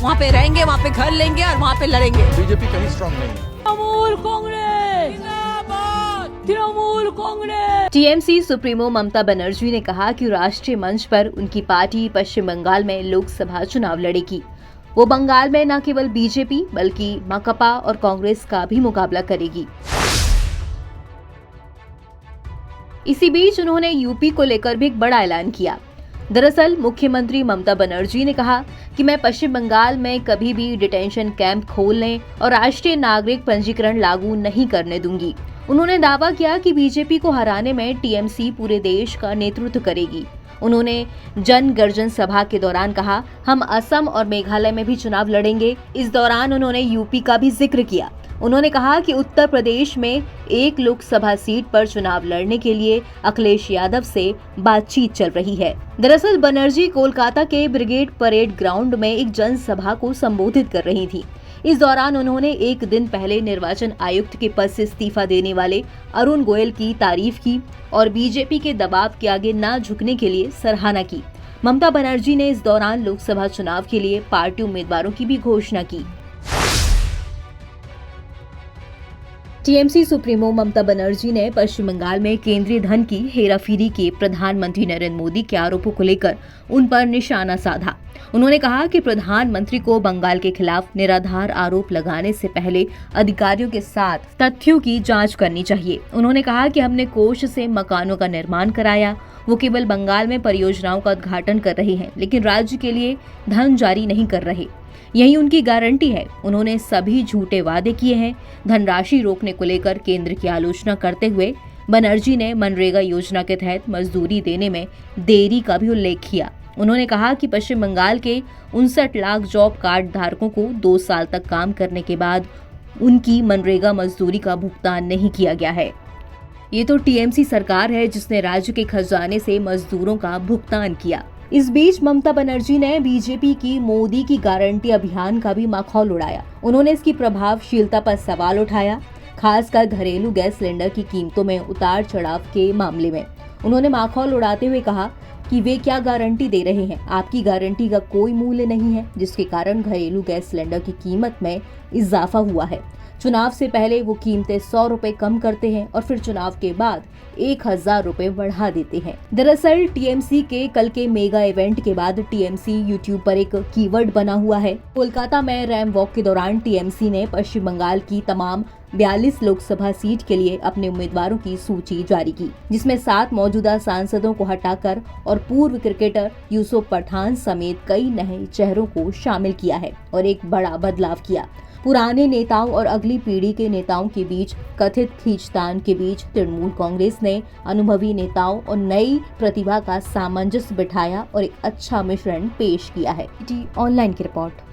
वहाँ पे रहेंगे, वहाँ पे घर लेंगे और वहाँ पे लड़ेंगे। बीजेपी कहीं स्ट्रांग नहीं है। तृणमूल कांग्रेस जिंदाबाद, तृणमूल कांग्रेस। टीएमसी सुप्रीमो ममता बनर्जी ने कहा कि राष्ट्रीय मंच पर उनकी पार्टी पश्चिम बंगाल में लोकसभा चुनाव लड़ेगी। वो बंगाल में न केवल बीजेपी बल्कि माकपा और कांग्रेस का भी मुकाबला करेगी। इसी बीच उन्होंने यूपी को लेकर भी एक बड़ा ऐलान किया। दरअसल मुख्यमंत्री ममता बनर्जी ने कहा कि मैं पश्चिम बंगाल में कभी भी डिटेंशन कैंप खोलने और राष्ट्रीय नागरिक पंजीकरण लागू नहीं करने दूंगी। उन्होंने दावा किया कि बीजेपी को हराने में टीएमसी पूरे देश का नेतृत्व करेगी। उन्होंने जन गर्जन सभा के दौरान कहा, हम असम और मेघालय में भी चुनाव लड़ेंगे। इस दौरान उन्होंने यूपी का भी जिक्र किया। उन्होंने कहा कि उत्तर प्रदेश में एक लोकसभा सीट पर चुनाव लड़ने के लिए अखिलेश यादव से बातचीत चल रही है। दरअसल बनर्जी कोलकाता के ब्रिगेड परेड ग्राउंड में एक जनसभा को संबोधित कर रही थी। इस दौरान उन्होंने एक दिन पहले निर्वाचन आयुक्त के पद से इस्तीफा देने वाले अरुण गोयल की तारीफ की और बीजेपी के दबाव के आगे न झुकने के लिए सराहना की। ममता बनर्जी ने इस दौरान लोकसभा चुनाव के लिए पार्टी उम्मीदवारों की भी घोषणा की। टीएमसी सुप्रीमो ममता बनर्जी ने पश्चिम बंगाल में केंद्रीय धन की हेराफेरी के प्रधानमंत्री नरेंद्र मोदी के आरोपों को लेकर उन पर निशाना साधा। उन्होंने कहा कि प्रधानमंत्री को बंगाल के खिलाफ निराधार आरोप लगाने से पहले अधिकारियों के साथ तथ्यों की जांच करनी चाहिए। उन्होंने कहा कि हमने कोष से मकानों का निर्माण कराया। वो केवल बंगाल में परियोजनाओं का उद्घाटन कर रहे हैं, लेकिन राज्य के लिए धन जारी नहीं कर रहे। यही उनकी गारंटी है। उन्होंने सभी झूठे वादे किए हैं। धनराशि रोकने को लेकर केंद्र की आलोचना करते हुए बनर्जी ने मनरेगा योजना के तहत मजदूरी देने में देरी का भी उल्लेख किया। उन्होंने कहा कि पश्चिम बंगाल के 59 लाख जॉब कार्ड धारकों को 2 साल तक काम करने के बाद उनकी मनरेगा मजदूरी का भुगतान नहीं किया गया है। ये तो टीएमसी सरकार है जिसने राज्य के खजाने से मजदूरों का भुगतान किया। इस बीच ममता बनर्जी ने बीजेपी की मोदी की गारंटी अभियान का भी मखौल उड़ाया। उन्होंने इसकी प्रभावशीलता पर सवाल उठाया, खासकर घरेलू गैस सिलेंडर की कीमतों में उतार चढ़ाव के मामले में। उन्होंने मखौल उड़ाते हुए कहा कि वे क्या गारंटी दे रहे हैं, आपकी गारंटी का कोई मूल्य नहीं है, जिसके कारण घरेलू गैस सिलेंडर की कीमत में इजाफा हुआ है। चुनाव से पहले वो कीमतें 100 रुपए कम करते हैं और फिर चुनाव के बाद 1000 रुपए बढ़ा देते हैं। दरअसल टीएमसी के कल के मेगा इवेंट के बाद टीएमसी यूट्यूब पर एक कीवर्ड बना हुआ है। कोलकाता में रैम वॉक के दौरान टीएमसी ने पश्चिम बंगाल की तमाम 42 लोकसभा सीट के लिए अपने उम्मीदवारों की सूची जारी की, जिसमें 7 मौजूदा सांसदों को हटाकर और पूर्व क्रिकेटर यूसुफ पठान समेत कई नए चेहरों को शामिल किया है और एक बड़ा बदलाव किया। पुराने नेताओं और अगली पीढ़ी के नेताओं के बीच कथित खींचतान के बीच तृणमूल कांग्रेस ने अनुभवी नेताओं और नई प्रतिभा का सामंजस्य बिठाया और एक अच्छा मिश्रण पेश किया है। ऑनलाइन की रिपोर्ट।